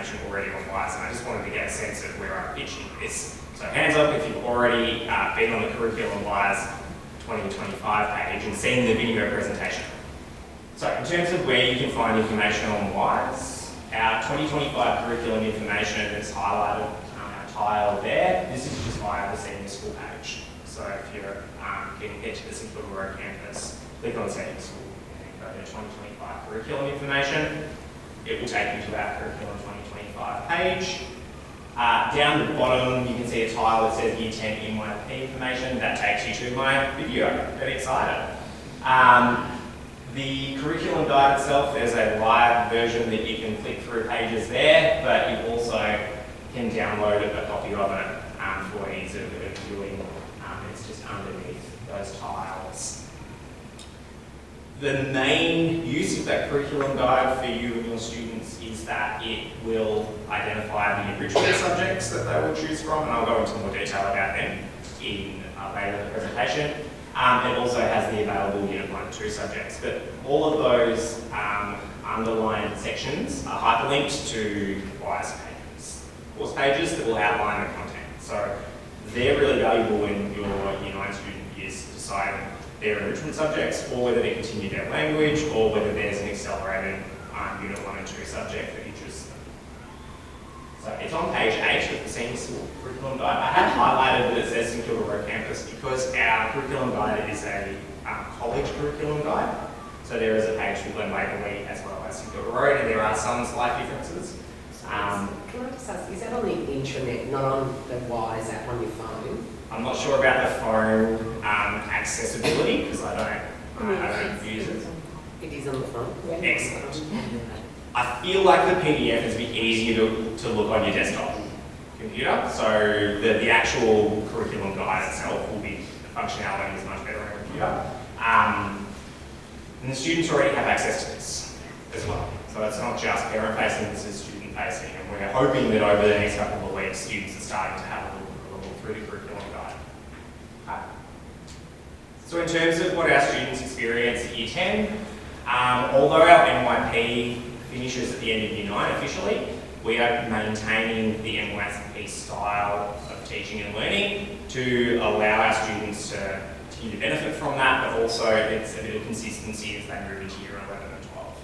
information already on WISE, and I just wanted to get a sense of where I'm pitching this. So hands up if you've already been on the Curriculum WISE 2025 page and seen the video presentation. So in terms of where you can find information on WISE, our 2025 curriculum information is highlighted our tile there. This is just via the Senior School page. So if you're getting head to the St Kilda Road campus, click on Senior School and go to 2025 curriculum information. It will take you to our curriculum 2025 page. Down the bottom, you can see a tile that says Year 10 NYP information. That takes you to my video. Very excited. The curriculum guide itself, there's a live version that you can click through pages there, but you also can download a copy of it for ease of viewing. It's just underneath those tiles. The main use of that curriculum guide for you and your students is that it will identify the enrichment subjects that they will choose from, and I'll go into more detail about them in later in the presentation. It also has the available Unit 1 and 2 subjects, but all of those underlined sections are hyperlinked to WISE pages, course pages that will outline the content. So they're really valuable when your Year 9 student is deciding their enrichment subjects, or whether they continue their language, or whether there's an accelerated Unit 1 and 2 subject that interests them. So it's on page 8 of the Senior School curriculum guide. I have highlighted that it says St Kilda Road campus because our curriculum guide is a college curriculum guide. So there is a page for Glen Waverley as well as St Kilda Road, and there are some slight differences. Can I just ask, is that on the intranet, not on the WISE app on your phone? I'm not sure about the phone accessibility because I don't use it. It is on the phone? Excellent. I feel like the PDF is a bit easier to look on your desktop computer, so the actual curriculum guide itself will be, the functionality is much better on a computer. And the students already have access to this as well. So it's not just parent-facing, this is student-facing, and we're hoping that over the next couple of weeks, students are starting to have a look through the curriculum guide. So in terms of what our students experience at Year 10, although our NYP finishes at the end of Year 9 officially, we are maintaining the NYP style of teaching and learning to allow our students to continue to benefit from that, but also it's a bit of consistency as they move into Year 11 and 12.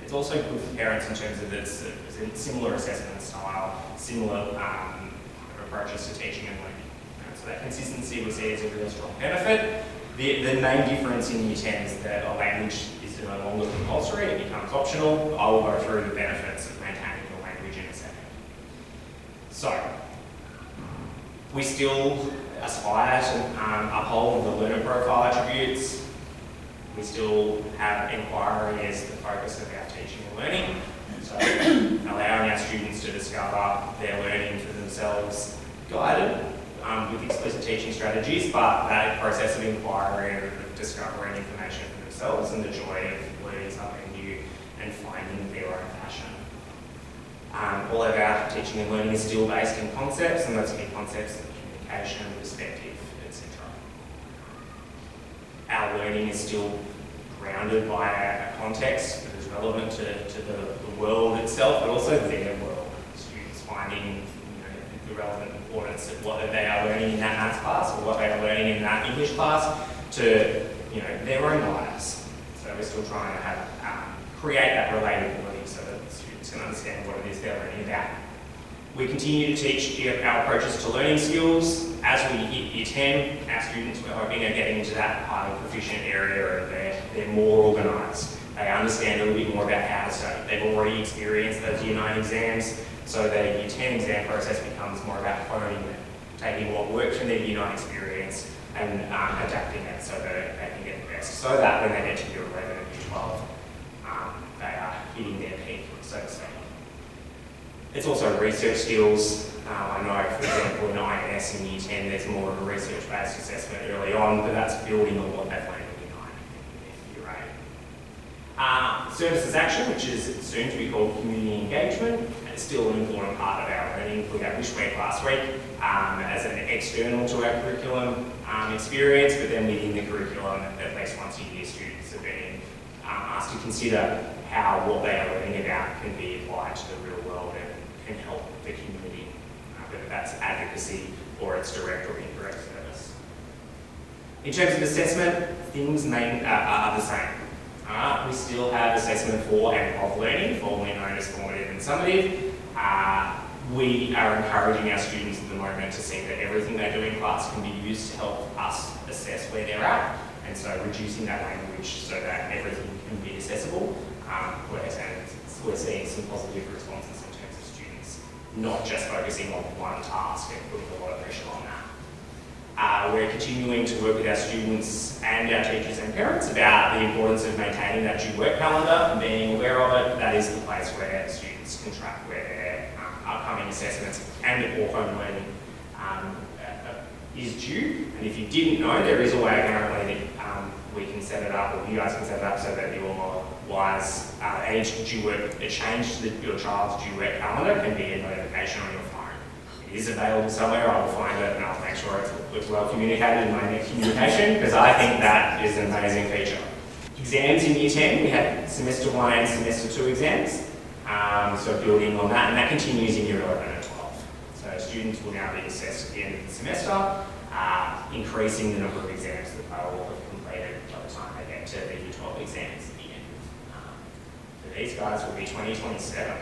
It's also good for parents in terms of it's a similar assessment style, similar approaches to teaching and learning. So that consistency we see as a really strong benefit. The main difference in Year 10 is that a language is no longer compulsory, it becomes optional. I will go through the benefits of maintaining your language in a second. So, we still aspire to uphold the learner profile attributes. We still have inquiry as the focus of our teaching and learning. So, allowing our students to discover their learning for themselves, guided with explicit teaching strategies, but that process of inquiry and of discovering information for themselves and the joy of learning something new and finding their own passion. All of our teaching and learning is still based in concepts, and those key concepts of communication, perspective, etc. Our learning is still grounded by a context that is relevant to the world itself, but also their world. Students finding the relevant importance of what they are learning in that maths class or what they are learning in that English class to their own lives. So we're still trying to create that relatability so that the students can understand what it is they're learning about. We continue to teach our approaches to learning skills. As we hit Year 10, our students, we're hoping, are getting into that highly proficient area and they're more organised. They understand a little bit more about how to study. They've already experienced those Year 9 exams, so the Year 10 exam process becomes more about honing it, taking what worked from their Year 9 experience and adapting it so that they can get the best. So that when they get to Year 11 and Year 12, they are hitting their peak, so to speak. It's also research skills. I know, for example, in INS in Year 10, there's more of a research-based assessment early on, but that's building on what they've learned in Year 9 and Year 8. Services action, which is soon to be called community engagement, is still an important part of our learning. We had Wish Week last week as an external to our curriculum experience, but then within the curriculum, at least once a year, students are being asked to consider how what they are learning about can be applied to the real world and can help the community, whether that's advocacy or it's direct or indirect service. In terms of assessment, things are the same. We still have assessment for and of learning, formerly known as formative and summative. We are encouraging our students at the moment to see that everything they do in class can be used to help us assess where they're at, and so reducing that language so that everything can be accessible. We're seeing some positive responses in terms of students not just focusing on one task and putting a lot of pressure on that. We're continuing to work with our students and our teachers and parents about the importance of maintaining that due work calendar and being aware of it. That is the place where students can track where their upcoming assessments and or home learning is due. And if you didn't know, there is a way apparently that we can set it up, or you guys can set it up so that your wise age due work, a change to your child's due work calendar can be a notification on your phone. It is available somewhere. I will find it and I'll make sure it's well communicated in my next communication, because I think that is an amazing feature. Exams in Year 10, we had Semester 1 and Semester 2 exams. So building on that, and that continues in Year 11 and 12. So students will now be assessed at the end of the semester, increasing the number of exams that they will have completed by the time they get to the Year 12 exams at the end. For these guys will be 2027.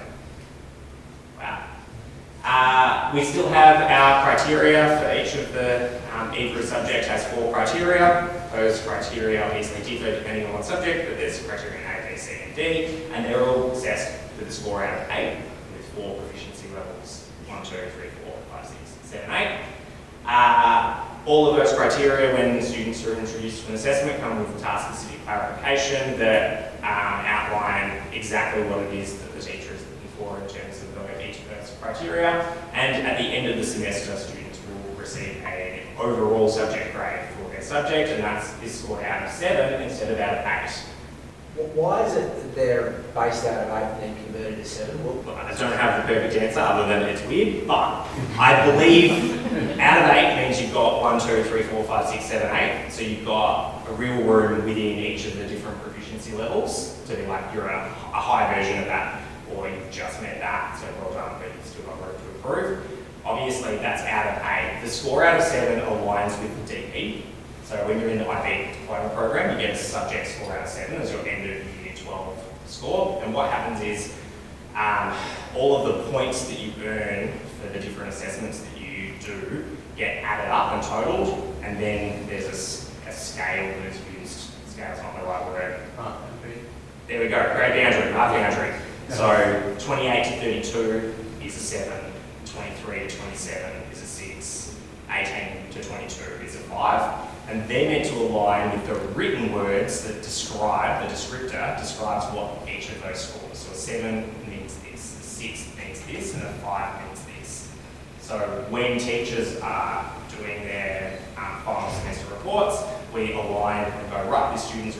Wow. We still have our criteria for each of the, every subject has 4 criteria. Those criteria obviously differ depending on what subject, but there's criteria in A, B, C, and D, and they're all assessed with a score out of 8, with 4 proficiency levels, 1, 2, 3, 4, 5, 6, 7, 8. All of those criteria, when students are introduced to an assessment, come with a task-specific clarification that outline exactly what it is that the teacher is looking for in terms of each of those criteria. And at the end of the semester, students will receive an overall subject grade for their subject, and that is scored out of 7 instead of out of 8. Why is it that they're based out of 8 and then converted to 7? Well, I don't have the perfect answer other than it's weird, but I believe out of 8 means you've got 1, 2, 3, 4, 5, 6, 7, 8. So you've got a real room within each of the different proficiency levels to be like you're a high version of that, or you've just met that, so well done, but you've still got room to improve. Obviously, that's out of 8. The score out of 7 aligns with the DP. So when you're in the IB diploma program, you get a subject score out of 7 as your end of Year 12 score. And what happens is all of the points that you earn for the different assessments that you do get added up and totaled, and then there's a scale that is used. Scale's not the right word. There we go, grade boundary, mark boundary. So 28 to 32 is a 7, 23 to 27 is a 6, 18 to 22 is a 5. And they're meant to align with the written words that describe, the descriptor describes what each of those scores. So a 7 means this, a 6 means this, and a 5 means this. So when teachers are doing their final semester reports, we align and go, right, this student's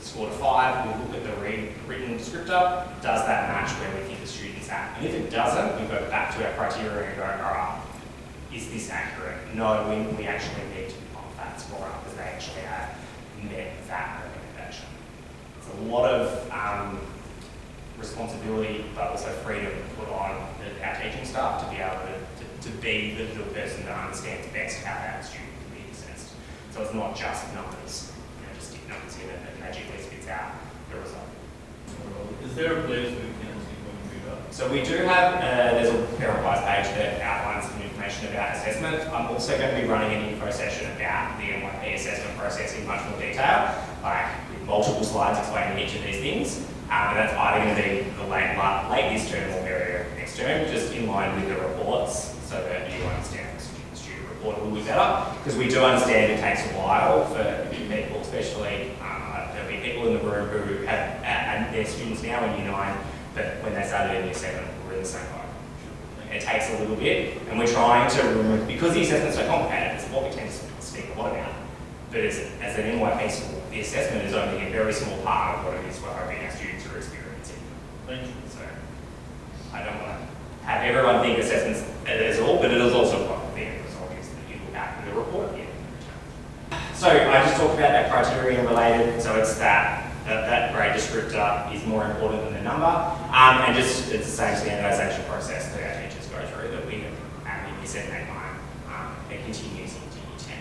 scored a 5, we look at the written descriptor, does that match where we think the student's at? And if it doesn't, we go back to our criteria and go, all right, is this accurate? No, we actually need to bump that score up because they actually have met that recommendation. It's a lot of responsibility, but also freedom put on our teaching staff to be able to be the person that understands best how that student can be assessed. So it's not just numbers, just stick numbers in and magically spits out the result. Is there a place where you can see when we do that? So we do have, there's a ParentWise page that outlines some information about assessment. I'm also going to be running an info session about the NYP assessment process in much more detail, like with multiple slides explaining each of these things. And that's either going to be the late this term or very next term, just in line with the reports, so that you understand the student report a little bit better. Because we do understand it takes a while for people, especially there'll be people in the room who have and they're students now in Year 9, but when they started in Year 7, we're in the same boat. It takes a little bit, and we're trying to remove, because the assessment's so complicated, it's what we tend to speak a lot about. But as an NYP school, the assessment is only a very small part of what it is we're hoping our students are experiencing. Thank you. So I don't want to have everyone think assessments as all, but it is also what the end result is that you look at in the report here. So I just talked about that criteria related, so it's that grade descriptor is more important than the number, and just it's the same standardisation process that our 7, 8, 9, it continues into year 10.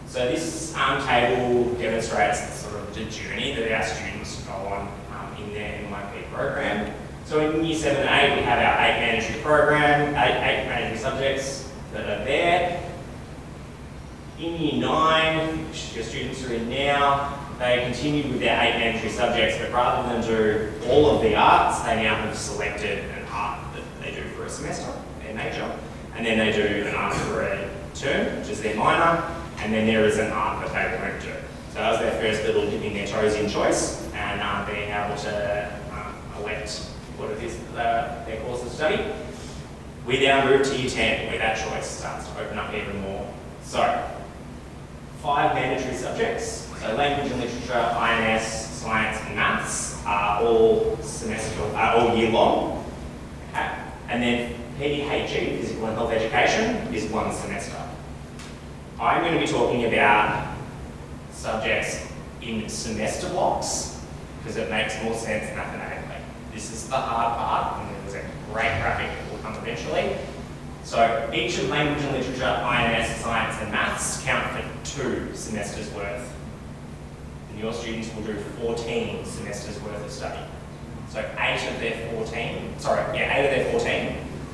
So this table demonstrates sort of the journey that our students go on in their NYP program. So in year 7 and 8, we have our 8 mandatory program, 8 mandatory subjects that are there. In year 9, which your students are in now, they continue with their 8 mandatory subjects, but rather than do all of the arts, they now have selected an art that they do for a semester, their major, and then they do an art for a term, which is their minor, and then there is an art that they won't do. So that was their first little dipping their toes in choice, and being able to elect what it is their course of study. We now move to year 10, where that choice starts to open up even more. So, 5 mandatory subjects. So language and literature, INS, science and maths are all all year long. Okay. And then PHE, physical and health education, is 1 semester. I'm going to be talking about subjects in semester blocks because it makes more sense mathematically. This is the hard part, and there's a great graphic that will come eventually. So each of language and literature, INS, science and maths count for 2 semesters worth. And your students will do 14 semesters worth of study. So 8 of their 14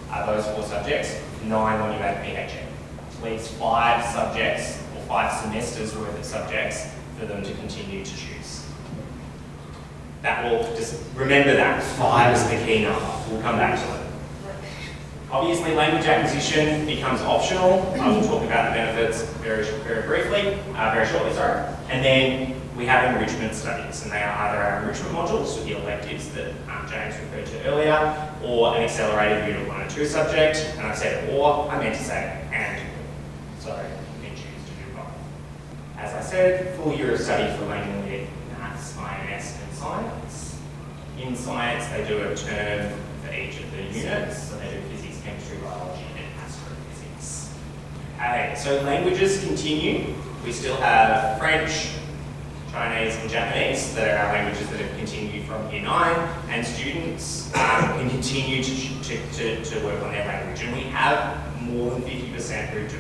are those 4 subjects, 9 when you add PHE. Which leaves 5 subjects or 5 semesters worth of subjects for them to continue to choose. That will, just remember that, 5 is the key number. We'll come back to it. Obviously, language acquisition becomes optional. I will talk about the benefits very shortly, And then we have enrichment studies, and they are either our enrichment modules, so the electives that James referred to earlier, or an accelerated Unit 1 and 2 subject. And I said or, I meant to say and. So you can choose to do both. As I said, full year of study for language, maths, INS, and science. In science, they do a term for each of the units. So they do physics, chemistry, biology, and astrophysics. Okay, so languages continue. We still have French, Chinese, and Japanese that are our languages that have continued from year 9, and students can continue to work on their language. And we have more than 50% who do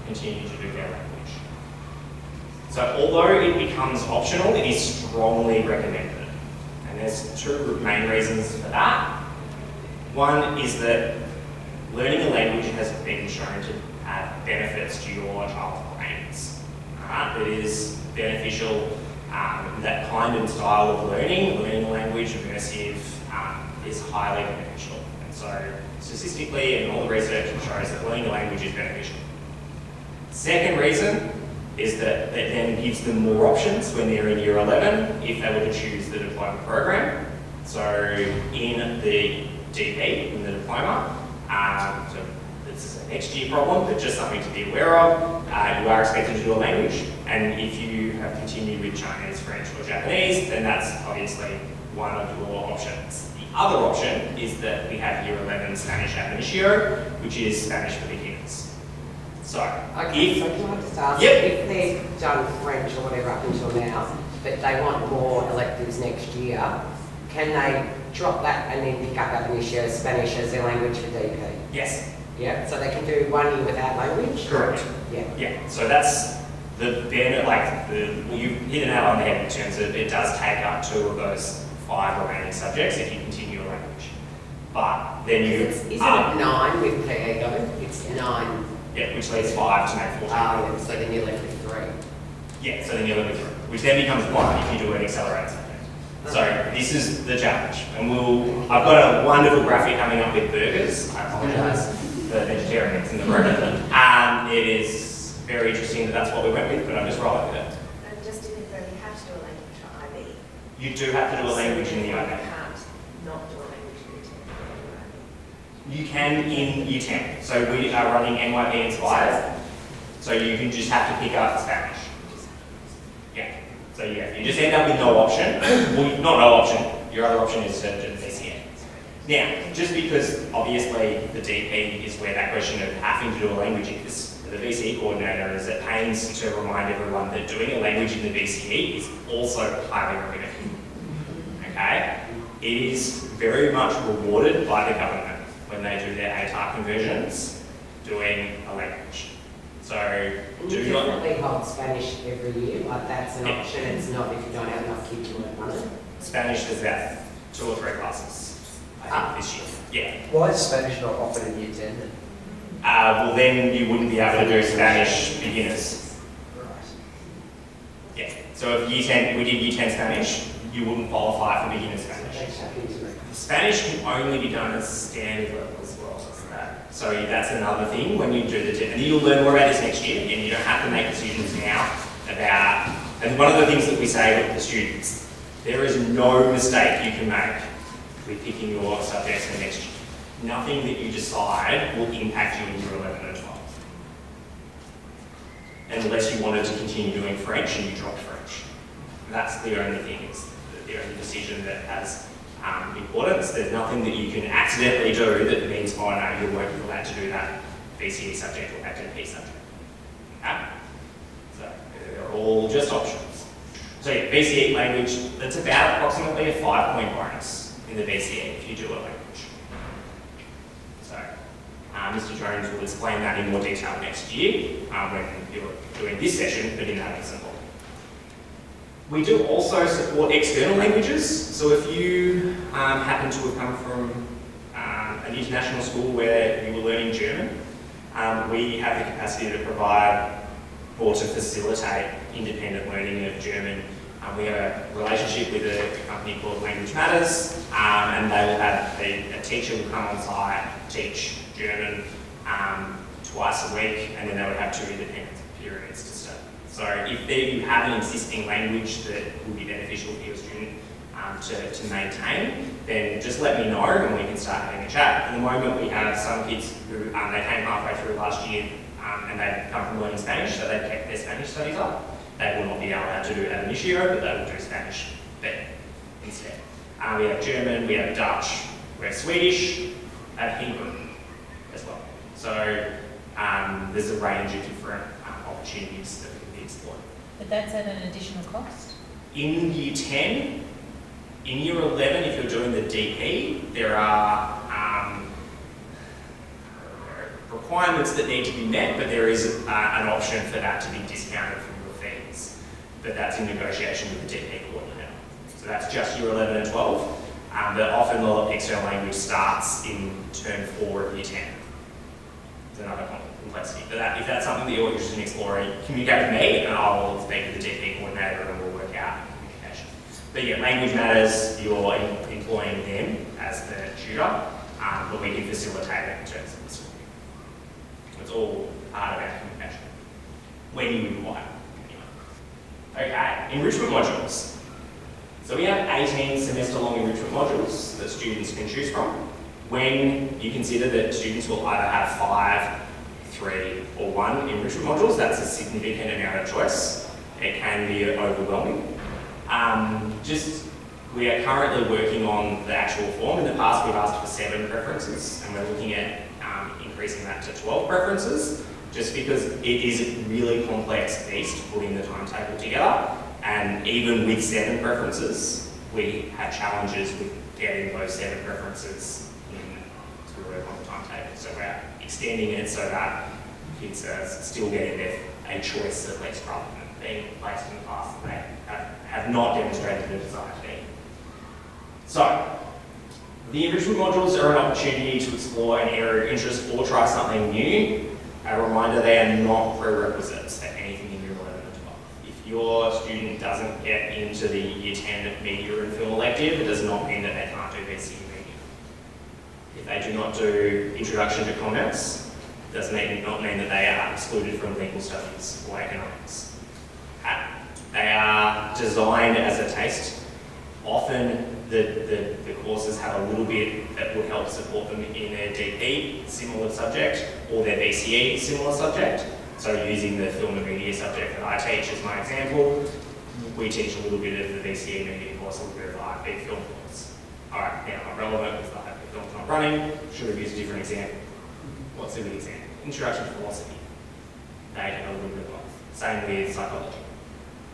continue to do their language. So although it becomes optional, it is strongly recommended. And there's 2 main reasons for that. One is that learning a language has been shown to have benefits to your child's brains. It is beneficial, that kind and style of learning a language, immersive, is highly beneficial. And so statistically and all the research shows that learning a language is beneficial. Second reason is that it then gives them more options when they're in year 11 if they were to choose the diploma program. So in the DP, in the diploma, so this is a next year problem, but just something to be aware of. You are expected to do a language, and if you have continued with Chinese, French, or Japanese, then that's obviously one of your options. The other option is that we have year 11 Spanish ab initio, which is Spanish for beginners. So, Okay, so can I just ask, Yep. if they've done French or whatever up until now, but they want more electives next year, can they drop that and then pick up ab initio Spanish as their language for DP? Yes, Yeah, so they can do 1 year without language? correct. Yeah. Yeah, so that's the benefit, you hit it out on the head in terms of it does take up 2 of those 5 remaining subjects if you continue a language. But then you... Isn't it 9 with PE though? It's 9. Yeah, which leaves 5 to make 14. Yeah, so then you're left with 3. Yeah, so then you're left with 3, which then becomes 1 if you do an accelerated subject. So this is the challenge, and I've got a wonderful graphic coming up with burgers. I apologise for vegetarians in the room. It is very interesting that that's what we went with, but I'm just rolling with it. And just to confirm, you have to do a language for IB. You do have to do a language in the You IB. can't not do a language in You can in year 10. So we are running NYP Inspired. So you can just have to pick up Spanish. Yeah. So yeah, you just end up with no option. Well, not no option. Your other option is to do the VCA. Now, just because obviously the DP is where that question of having to do a language is, the VCE coordinator is at pains to remind everyone that doing a language in the VCE is also highly recommended. Okay? It is very much rewarded by the government. when they do their ATAR conversions, doing a language. So And do you not, definitely hold Spanish every year, like that's an Yeah. option, it's not if you don't have enough kids to learn London. Spanish is about 2 or 3 classes, I think, this year. Yeah. Why is Spanish not offered in Year 10 then? Well, then you wouldn't be able to do Spanish beginners. Right. Yeah. So if Year 10, we did Year 10 Spanish, you wouldn't qualify for beginner Spanish. They chuck into it. Spanish can only be done as standard level as well. So that's another thing when you do the test. And you'll learn more about this next year, and you don't have to make decisions now about. And one of the things that we say with the students, there is no mistake you can make with picking your subjects for next year. Nothing that you decide will impact you in year 11 and 12. Unless you wanted to continue doing French and you dropped French. That's the only thing, it's the only decision that has importance. There's nothing that you can accidentally do that means, oh no, you won't be allowed to do that BCE subject or ATP subject. Okay? So they're all just options. So yeah, BCE language, that's about approximately a 5-point bonus in the BCE if you do a language. So Mr. Jones will explain that in more detail next year when you're doing this session, but in that example. We do also support external languages. So if you happen to have come from an international school where you were learning German, we have the capacity to provide or to facilitate independent learning of German. We have a relationship with a company called Language Matters, and they will have a teacher will come on site, teach German twice a week, and then they would have 2 independent periods to study. So if you have an existing language that would be beneficial for your student to maintain, then just let me know and we can start having a chat. At the moment we have some kids who they came halfway through last year and they've come from learning Spanish, so they've kept their Spanish studies up. They will not be allowed to do ab initio, but they will do Spanish there instead. We have German, we have Dutch, we have Swedish, and Hebrew as well. So there's a range of different opportunities that we can be explored. But that's at an additional cost? In Year 10, in Year 11, if you're doing the DP, there are requirements that need to be met, but there is an option for that to be discounted from your fees. But that's in negotiation with the DP coordinator. So that's just Year 11 and 12. But often the external language starts in term 4 of Year 10. It's another complexity. But if that's something that you're interested in exploring, communicate with me and I will speak with the DP coordinator and we'll work out communication. But yeah, Language Matters, you're employing them as the tutor, but we can facilitate it in terms of the school. It's all part of our communication. When you require. Anyway. Okay, enrichment modules. So we have 18 semester-long enrichment modules that students can choose from. When you consider that students will either have 5, 3 or 1 enrichment modules, that's a significant amount of choice. It can be overwhelming. We are currently working on the actual form. In the past we've asked for 7 preferences and we're looking at increasing that to 12 preferences just because it is a really complex beast putting the timetable together, and even with 7 preferences we had challenges with getting those 7 preferences in to work on the timetable. So we're extending it so that kids are still getting a choice at least rather than being placed in the class that they have not demonstrated a desire to be. So, the enrichment modules are an opportunity to explore an area of interest or try something new. A reminder, they are not prerequisites for anything in Year 11 and 12. If your student doesn't get into the Year 10 media and film elective, it does not mean that they can't do BCE media. If they do not do Introduction to Commerce, it does not mean that they are excluded from legal studies or economics. They are designed as a taste. Often the courses have a little bit that will help support them in their DP, similar subject, or their BCE, similar subject. So using the film and media subject that I teach as my example, we teach a little bit of the BCE media course, a little bit of the IB film course. Alright, now not relevant because the IB film's not running, should have used a different example. What's a good example? Introduction to philosophy. They have a little bit of both. Same with psychology.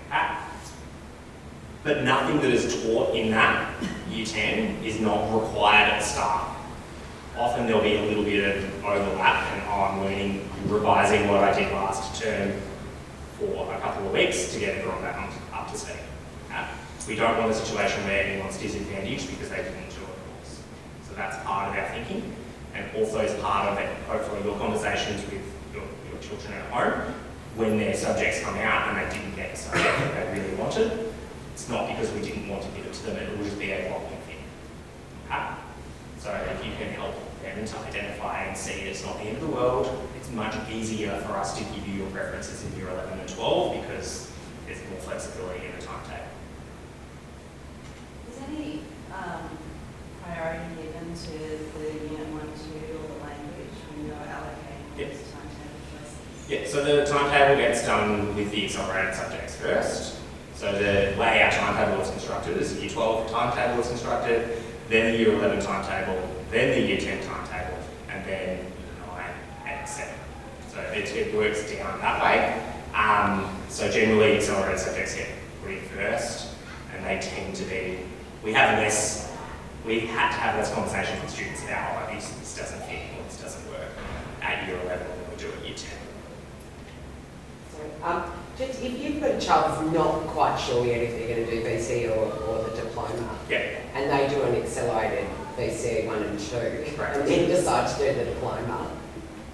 Okay? But nothing that is taught in that Year 10 is not required at the start. Often there'll be a little bit of overlap and I'm learning, revising what I did last term for a couple of weeks to get everyone back up to speed. We don't want a situation where anyone's disadvantaged because they didn't do a course. So that's part of our thinking, and also is part of it, hopefully your conversations with your children at home when their subjects come out and they didn't get the subject that they really wanted. It's not because we didn't want to give it to them, it will just be a blocking thing. So if you can help them to identify and see it's not the end of the world, it's much easier for us to give you your preferences in year 11 and 12 because there's more flexibility in the timetable. Is any priority given to the Unit 1, 2 or the language when you're allocating Yes. these timetable choices? Yeah, so the timetable gets done with the accelerated subjects first. So the way our timetable is constructed is the Year 12 timetable is constructed, then the Year 11 timetable, then the Year 10 timetable, and then Year 9 and 7. So it works down that way. So generally accelerated subjects get put in first, and they tend to be, we had to have less conversations with students about, oh, this doesn't fit or this doesn't work at Year 11 than we do at Year 10. Just if you've got a child who's not quite sure yet if they're going to do VC or the diploma, Yeah. and they do an accelerated VC 1 and 2, Correct. and then decide to do the diploma,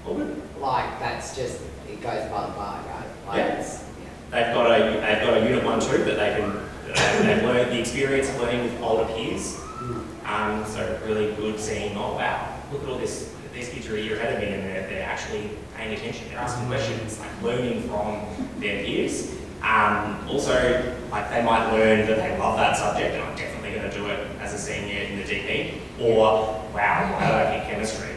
All good. like that's just, it goes by the by, right? Like Yeah. it's- They've got a Unit 1, 2 that they can, they've learned the experience of learning with older peers. So really good seeing, oh wow, look at all this, these kids are a year ahead of me and they're actually paying attention, they're asking questions, like learning from their peers. Also, like they might learn that they love that subject and I'm definitely going to do it as a senior in the DP. Or, wow, how do I pick chemistry?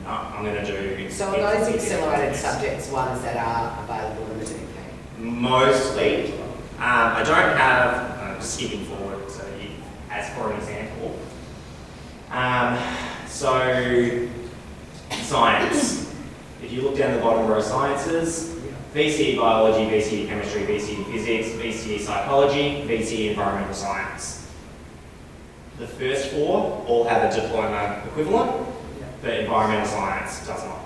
No, I'm going to do... So are those accelerated Yes. subjects ones that are available in the DP? Mostly. I don't have, skipping forward, so as for an example. So, science. If you look down the bottom row, sciences, VCE biology, VCE chemistry, VCE physics, VCE psychology, VCE environmental science. The first four all have a diploma equivalent, but environmental science does not.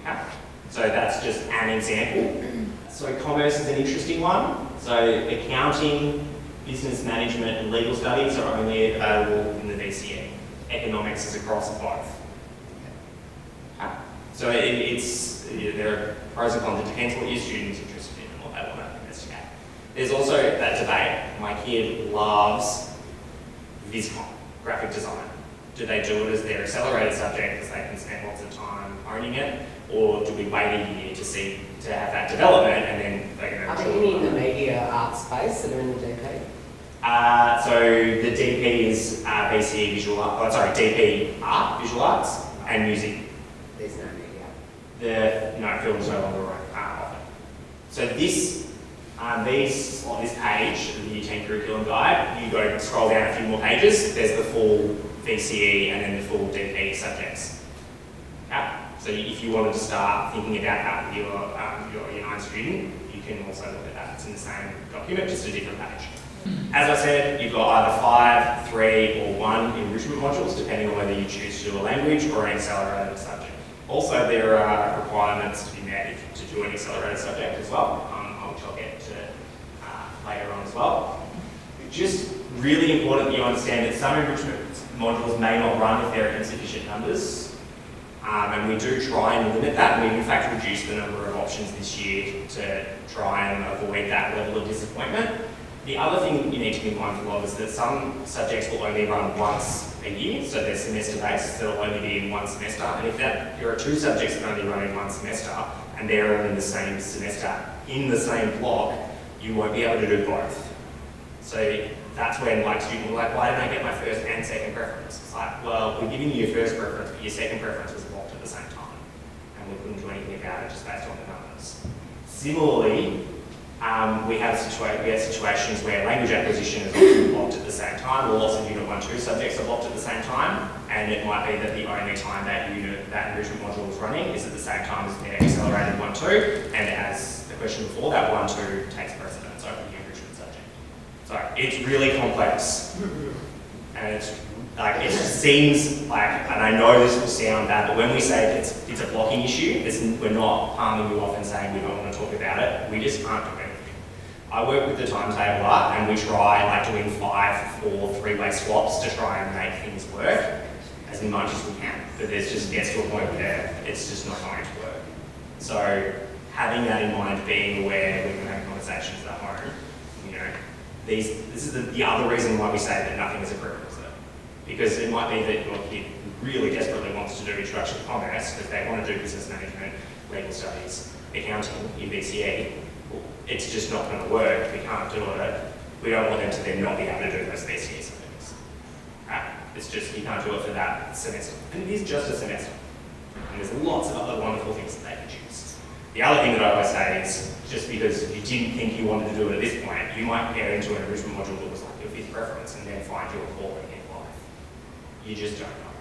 Okay? So that's just an example. So commerce is an interesting one. So accounting, business management and legal studies are only available in the VCE. Economics is across both. Okay. So there are pros and cons. It depends what your student's interested in and what they want to investigate. There's also that debate. My kid loves VisCom, graphic design. Do they do it as their accelerated subject because they can spend lots of time owning it? Or do we wait a year to have that development and then they're going Are to... there any in the media art space that are in the DP? So the DP is VCE visual art, DP art, visual arts, and music. There's no media. No, film's no longer offered. So this, on this page, the Year 10 curriculum guide, you go scroll down a few more pages, there's the full VCE and then the full DP subjects. Okay? So if you wanted to start thinking about that with your Year 9 student, you can also look at that. It's in the same document, just a different page. As I said, you've got either 5, 3, or 1 enrichment modules, depending on whether you choose to do a language or an accelerated subject. Also, there are requirements to be met to do an accelerated subject as well, which I'll get to later on as well. Just really important that you understand that some enrichment modules may not run if there are insufficient numbers. And we do try and limit that. We've in fact reduced the number of options this year to try and avoid that level of disappointment. The other thing you need to be mindful of is that some subjects will only run once a year, so they're semester-based, so they'll only be in one semester. And if there are 2 subjects that only run in one semester, and they're all in the same semester, in the same block, you won't be able to do both. So that's when students will like, why didn't I get my first and second preference? It's like, well, we're giving you your first preference, but your second preference was blocked at the same time. And we couldn't do anything about it just based on the numbers. Similarly, we have situations where language acquisition is also blocked at the same time, or lots of Unit 1, 2 subjects are blocked at the same time, and it might be that the only time that enrichment module is running is at the same time as their accelerated 1, 2, and as the question before, that 1, 2 takes precedence over the enrichment subject. So it's really complex, and it's Like, it just seems like, and I know this will sound bad, but when we say it's a blocking issue, we're not palming you off and saying we don't want to talk about it. We just can't do anything. I work with the timetabler and we try like doing 5, 4, 3-way swaps to try and make things work as much as we can. But there's just gets to a point where it's just not going to work. So having that in mind, being aware when we're having conversations at home, you know, this is the other reason why we say that nothing is a prerequisite. Because it might be that your kid really desperately wants to do introduction to commerce because they want to do business management, legal studies, accounting in BCE. Well, it's just not going to work. We can't do it. We don't want them to then not be able to do those BCE things. Right? It's just you can't do it for that semester. And it is just a semester. And there's lots of other wonderful things that they can choose. The other thing that I always say is just because you didn't think you wanted to do it at this point, you might get into an enrichment module that was like your 5th preference and then find your calling in life. You just don't know.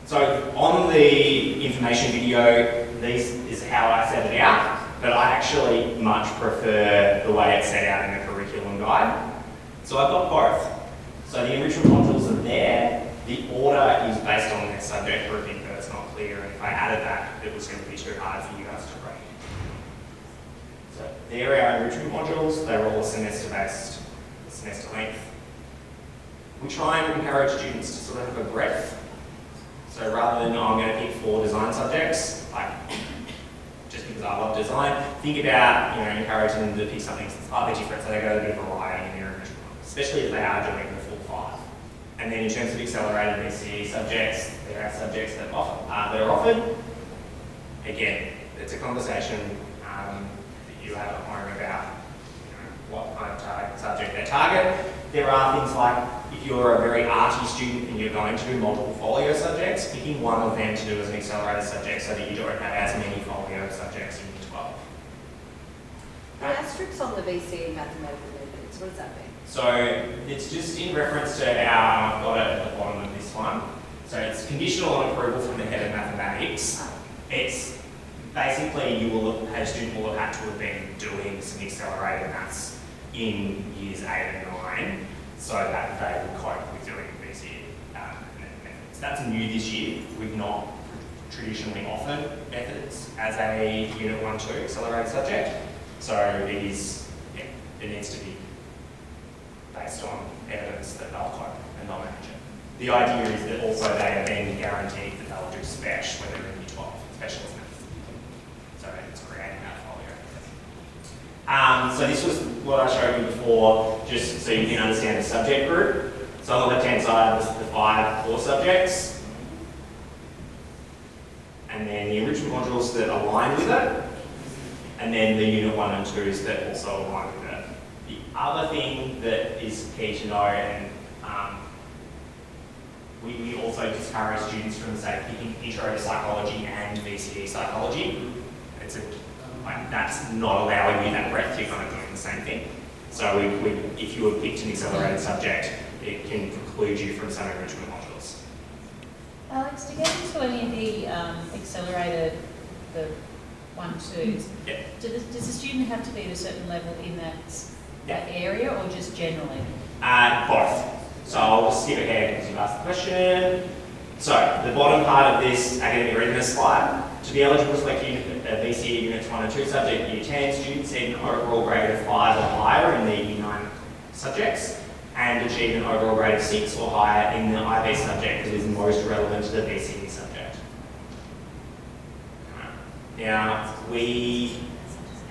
So on the information video, this is how I set it out, but I actually much prefer the way it's set out in the curriculum guide. So I've got both. So the enrichment modules are there. The order is based on their subject grouping, but it's not clear. And if I added that, it was going to be too hard for you guys to grade. So there are our enrichment modules. They're all semester-based, semester length. We try and encourage students to sort of have a breadth. So rather than, I'm going to pick 4 design subjects, like just because I love design, think about, encouraging them to pick something slightly different so they got a bit of variety in their enrichment, especially if they are doing the full 5. And then in terms of accelerated BCE subjects, there are subjects that are offered. Again, it's a conversation that you have at home about what kind of subject they target. There are things like, if you're a very arty student and you're going to do multiple folio subjects, picking one of them to do as an accelerated subject so that you don't have as many folio subjects in year 12. The asterisks on the VC mathematical methods, what does that mean? So it's just in reference to I've got it at the bottom of this one. So it's conditional on approval from the head of mathematics. It's basically a student will have had to have been doing some accelerated maths in years 8 and 9 so that they would cope with doing VCE methods. That's new this year. We've not traditionally offered methods as a Unit 1-2 accelerated subject. So it needs to be based on evidence that they'll cope and they'll manage it. The idea is that also they are then guaranteed that they'll do spec when they're in year 12, specialist maths. So it's creating that folio. So this was what I showed you before, just so you can understand the subject group. So on the left-hand side, this is the 5 core subjects. And then the enrichment modules that align with it. And then the Unit 1 and 2s that also align with it. The other thing that is key to know, and we also discourage students from, say, picking intro to psychology and VCE psychology. That's not allowing you that breadth, you're kind of doing the same thing. So if you have picked an accelerated subject, it can preclude you from some enrichment modules. Alex, to get into any of the accelerated, the 1-2s, Yeah. does the student have to be at a certain level in that area or just generally? Both. So I'll just skip ahead because you've asked the question. So the bottom part of this academic readiness slide, to be eligible to select VCE Units 1 and 2 subject Year 10, students need an overall grade of 5 or higher in the Year 9 subjects and achieve an overall grade of 6 or higher in the IB subject that is most relevant to the VCE subject. Now, we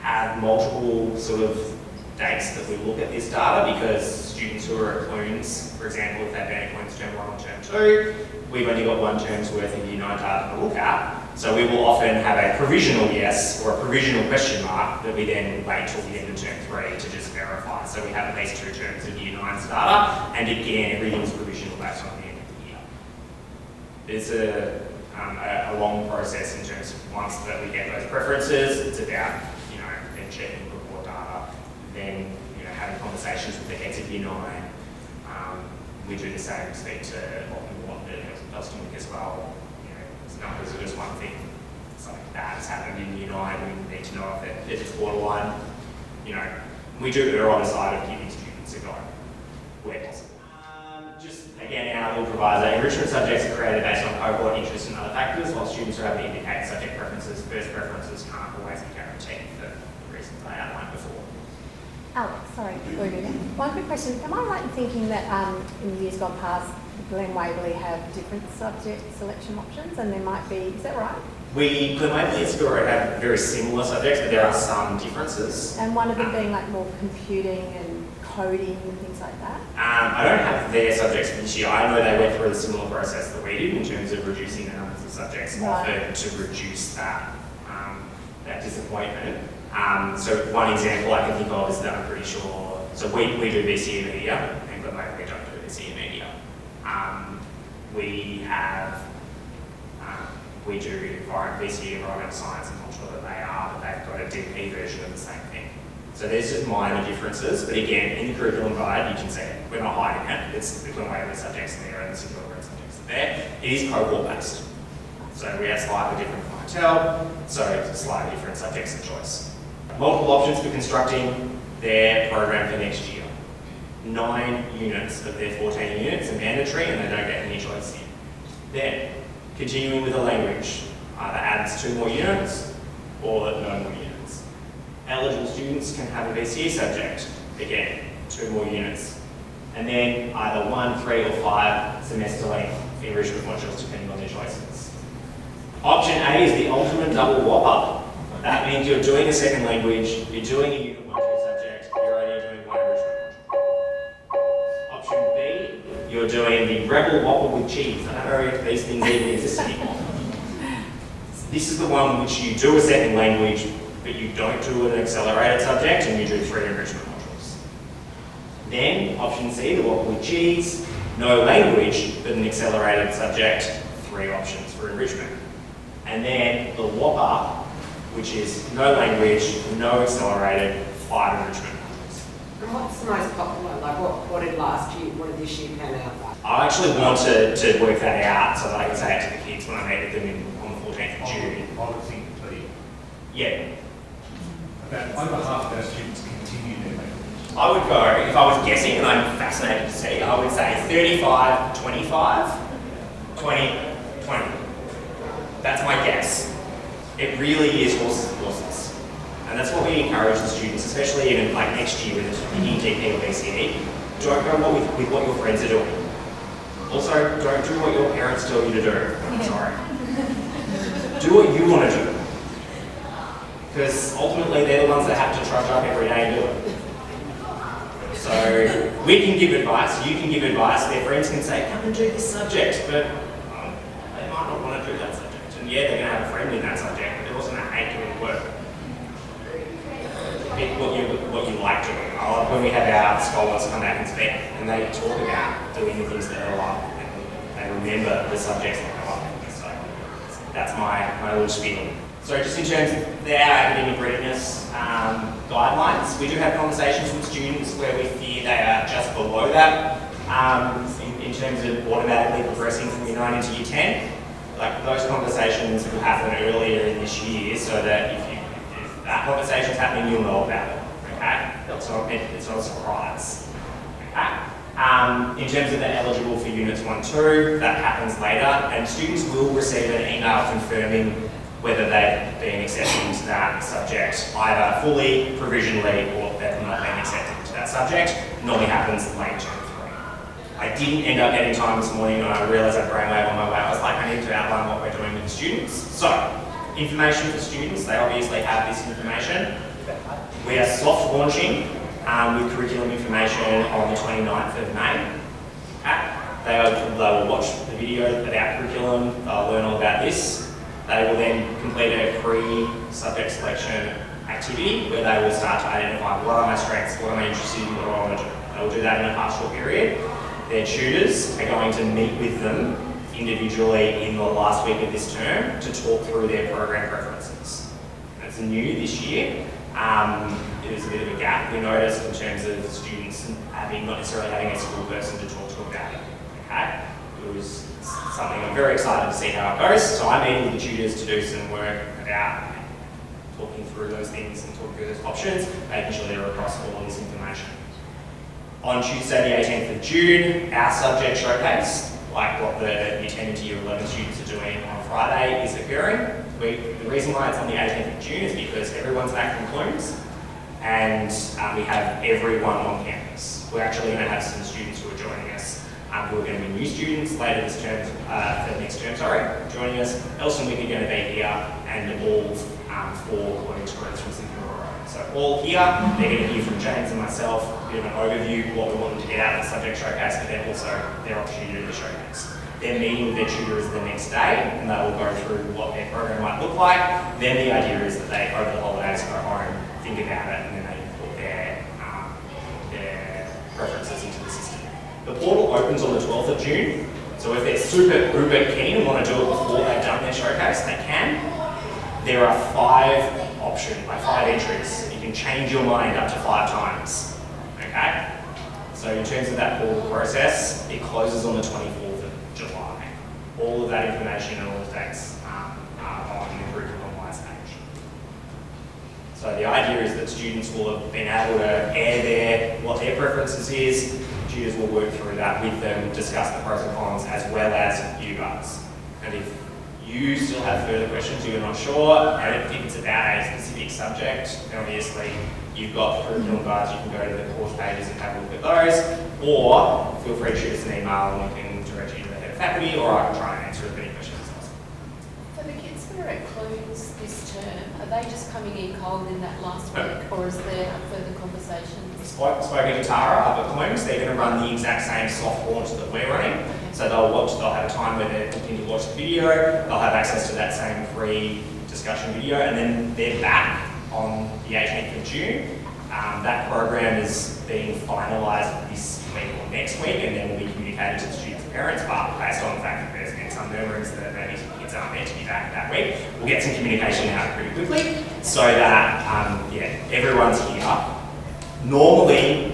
have multiple sort of dates that we look at this data because students who are at Clunes, for example, if they've been at Clunes term 1 or term 2, we've only got 1 term's worth of Year 9 data to look at. So we will often have a provisional yes or a provisional question mark that we then wait till the end of term 3 to just verify. So we have at least 2 terms of Year 9's data, and again, everything's provisional based on the end of the year. It's a long process in terms of once that we get those preferences, it's about, then checking report data, then, having conversations with the heads of Year 9. We do the same, speak to what the Dustin as well. Numbers are just one thing. Something bad has happened in Year 9. We need to know if it's borderline. We do err on the side of giving students a go where possible. Just again, our little proviso, enrichment subjects are created based on cohort interest and other factors, while students are able to indicate subject preferences. First preferences can't always be guaranteed for the reasons I outlined before. Alex, sorry, before we do that. One quick question. Am I right in thinking that in years gone past, Glen Waverley have different subject selection options and there might be, is that right? Glen Waverley and Scotland have very similar subjects, but there are some differences. And one of them being like more computing and coding and things like that? I don't have their subjects for this year. I know they went through a similar process that we did in terms of reducing the numbers of subjects offered to reduce that disappointment. So one example I can think of is that I'm pretty sure, so we do VCE media and Glen Waverley don't do VCE media. We do VCE environmental science, I'm not sure that they are, but they've got a DP version of the same thing. So there's just minor differences, but again, in the curriculum guide, you can see it. We're not hiding it. It's the Glen Waverley subjects there and the St Kilda subjects are there. It is cohort based. So we have slightly different clientele, so slightly different subjects of choice. Multiple options for constructing their program for next year. 9 units of their 14 units are mandatory and they don't get any choice here. Then, continuing with a language, either adds 2 more units or no more units. Eligible students can have a VCE subject, again, 2 more units. And then either 1, 3 or 5 semester length enrichment modules depending on their choices. Option A is the ultimate double whopper. That means you're doing a second language, you're doing a unit 1, 2 subject, you're only doing 1 enrichment module. Option B, you're doing the Rebel Whopper with cheese. I don't know if these things even exist anymore. This is the one which you do a second language, but you don't do an accelerated subject and you do 3 enrichment modules. Then, option C, the Whopper with cheese, no language, but an accelerated subject, 3 options for enrichment. And then the Whopper, which is no language, no accelerated, 5 enrichment modules. And what's the most popular? Like what did last year, what did this year pan out like? I actually want to work that out so that I can say it to the kids when I meet with them on the 14th of June. I would think that Yeah, about over half of our students continue their language. I would go, if I was guessing, and I'm fascinated to see, I would say 35, 25, 20, 20. That's my guess. It really is horses and horses. And that's what we encourage the students, especially even like next year with the EDP or VCE. Don't go with what your friends are doing. Also, don't do what your parents tell you to do. I'm sorry. Do what you want to do. Because ultimately they're the ones that have to trudge up every day and do it. So we can give advice, you can give advice, their friends can say, come and do this subject, but they might not want to do that subject. And yeah, they're going to have a friend in that subject, but they're also going to hate doing work. Pick what you like doing. I love when we have our scholars come back and speak and they talk about doing the things that they love and they remember the subjects that they love. So that's my little spiel. So just in terms of their academic readiness guidelines, we do have conversations with students where we fear they are just below that in terms of automatically progressing from year 9 into year 10. Like those conversations will happen earlier in this year so that if that conversation's happening, you'll know about it, okay? It's not a surprise, okay? In terms of they're eligible for units 1, 2, that happens later, and students will receive an email confirming whether they've been accepted into that subject, either fully, provisionally, or they've not been accepted into that subject. Normally happens late term 3. I didn't end up getting time this morning, and I realised I brainwave on my way. I was like, I need to outline what we're doing with the students. So, information for students, they obviously have this information. We are soft launching with curriculum information on the 29th of May. They will watch the video about curriculum, they'll learn all about this. They will then complete a pre-subject selection activity where they will start to identify what are my strengths, what am I interested in, what do I want to do. They will do that in a partial period. Their tutors are going to meet with them individually in the last week of this term to talk through their program preferences. That's new this year. It was a bit of a gap we noticed in terms of students not necessarily having a school person to talk to about it. Okay? It was something I'm very excited to see how it goes. So I'm meeting with the tutors to do some work about talking through those things and talking through those options, making sure they're across all of this information. On Tuesday the 18th of June, our subject showcase, like what the Year 10 into Year 11 students are doing on Friday is occurring. The reason why it's on the 18th of June is because everyone's back from Plumes and we have everyone on campus. We're actually going to have some students who are joining us who are going to be new students later this term, for next term, joining us. Elson Wick are going to be here and all 4 Plumes groups from St Kilda. So all here, they're going to hear from James and myself, a bit of an overview of what we want them to get out of the subject showcase, but then also their opportunity to do the showcase. They're meeting with their tutors the next day, and they will go through what their program might look like. Then the idea is that they, over the holidays, go home, think about it, and then they can put their preferences into the system. The portal opens on the 12th of June, so if they're super uber keen and want to do it before they've done their showcase, they can. There are 5 entries. You can change your mind up to 5 times. Okay? So in terms of that portal process, it closes on the 24th of July. All of that information and all the dates are on the curriculum wise page. So the idea is that students will have been able to air what their preferences is. Tutors will work through that with them, discuss the pros and cons, as well as you guys. And if you still have further questions, you're not sure, and if it's about a specific subject, then obviously you've got the curriculum guides, you can go to the course pages and have a look at those, or feel free to shoot us an email and we can direct you to the head of faculty, or I can try and answer as many questions as possible. For the kids that are at Clues this term, are they just coming in cold in that last week, or is there further conversations? Spoken to Tara up at Plumes, they're going to run the exact same soft launch that we're running. So they'll have a time where they're looking to watch the video, they'll have access to that same free discussion video, and then they're back on the 18th of June. That program is being finalised this week or next week, and then will be communicated to the students and parents, but based on the fact that there's been some murmurings that maybe some kids aren't meant to be back that week, we'll get some communication out pretty quickly, so that, everyone's here. Normally,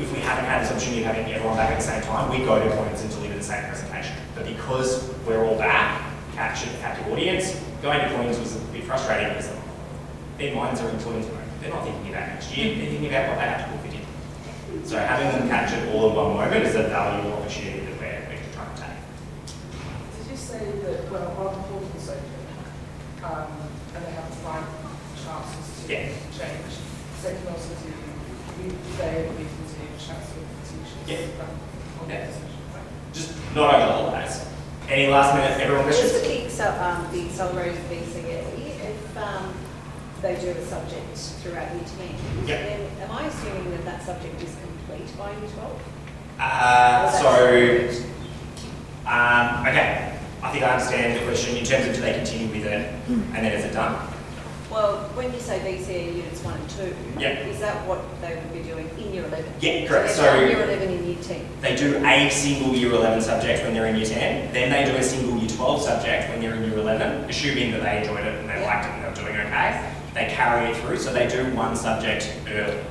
if we haven't had this opportunity of having everyone back at the same time, we go to Plumes and deliver the same presentation. But because we're all back, captured the audience, going to Plumes was a bit frustrating because their minds are in Plumes mode. They're not thinking about next year, they're thinking about what they have to put in. So having them captured all in one moment is a valuable opportunity that we're trying to take. Did you say that, well, on the portal section, and they have 5 chances to change, so they can also do they will be continuing chats with the teachers? Just not over the holidays. Any last minute, everyone questions? Just the accelerated VCE, if they do a subject throughout Year 10, then am I assuming that that subject is complete by Year 12? Okay. I think I understand the question in terms of do they continue with it and then is it done? Well, when you say VCE units 1 and 2, is that what they would be doing in Year 11? Yeah, correct. So they're Year 11 in Year 10? They do a single Year 11 subject when they're in Year 10, then they do a single Year 12 subject when they're in Year 11, assuming that they enjoyed it and they liked it and they're doing okay. They carry it through, so they do one subject early.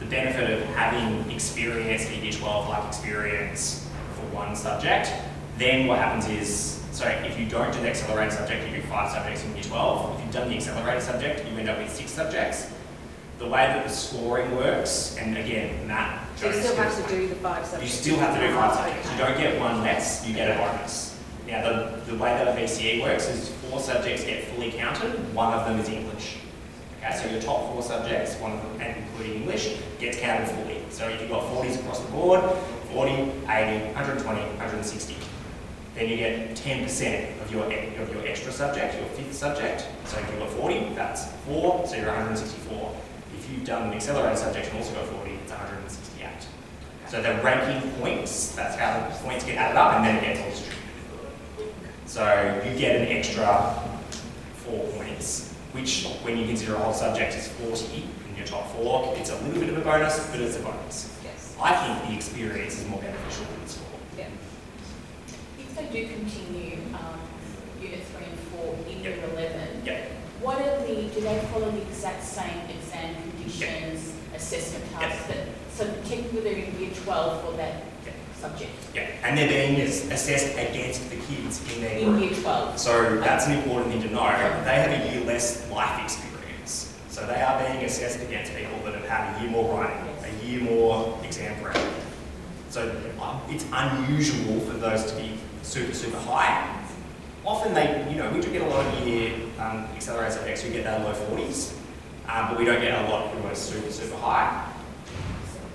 The benefit of having experience in Year 12 like experience for one subject, then what happens is, so if you don't do the accelerated subject, you do 5 subjects in Year 12. If you've done the accelerated subject, you end up with 6 subjects. The way that the scoring works, and again, Matt, So you still have to do the 5 subjects? You still have to do 5 subjects. You don't get one less, you get a bonus. Now, the way that a VCE works is 4 subjects get fully counted, 1 of them is English. Okay, so your top 4 subjects, one of them, and including English, gets counted fully. So if you've got 40s across the board, 40, 80, 120, 160. Then you get 10% of your extra subject, your 5th subject. So if you've got 40, that's 4, so you're 164. If you've done an accelerated subject and also got 40, it's 168. So the ranking points, that's how the points get added up, and then it gets all distributed. So you get an extra 4 points, which when you consider a whole subject is 40 in your top 4, it's a little bit of a bonus, but it's a bonus. Yes. I think the experience is more beneficial than the score. Yeah. If they do continue Unit 3 and 4 in Year 11, what are do they follow the exact same exam conditions, assessment tasks? So technically they're in Year 12 for that subject? Yeah, and they're being assessed against the kids in their In group. Year 12? So that's an important thing to know. They have a year less life experience. So they are being assessed against people that have had a year more writing, a year more exam prep. So it's unusual for those to be super, super high. Often we do get a lot of year accelerated subjects who get that low 40s, but we don't get a lot who are super, super high.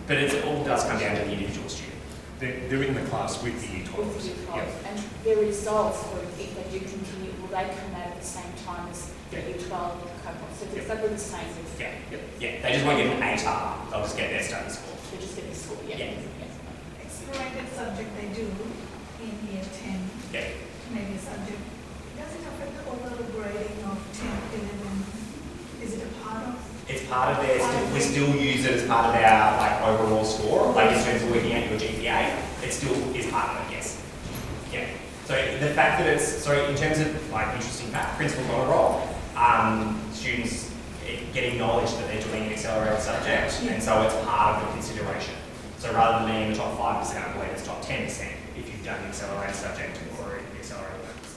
But it all does come down to the individual student. They're in the class with the year With 12s. the year 12. Yeah. And their results, or if they do continue, will they come out at the same time as the year 12 cohort? So it's exactly the same as Yeah. They just won't get an ATAR. They'll just get their study score. they just get the score, yeah. Yeah. Accelerated subject they do in year 10, Yeah. maybe a subject, does it affect the overall grading of 10, 11? Is it a part of? It's part of their, we still use it as part of our overall score, in terms of working out your GPA. It still is part of it, yes. Yeah. So the fact that in terms of interesting fact, principals on a roll, students get acknowledged that they're doing an accelerated subject, and so it's part of the consideration. So rather than being in the top 5%, I believe it's top 10% if you've done an accelerated subject or accelerated maths.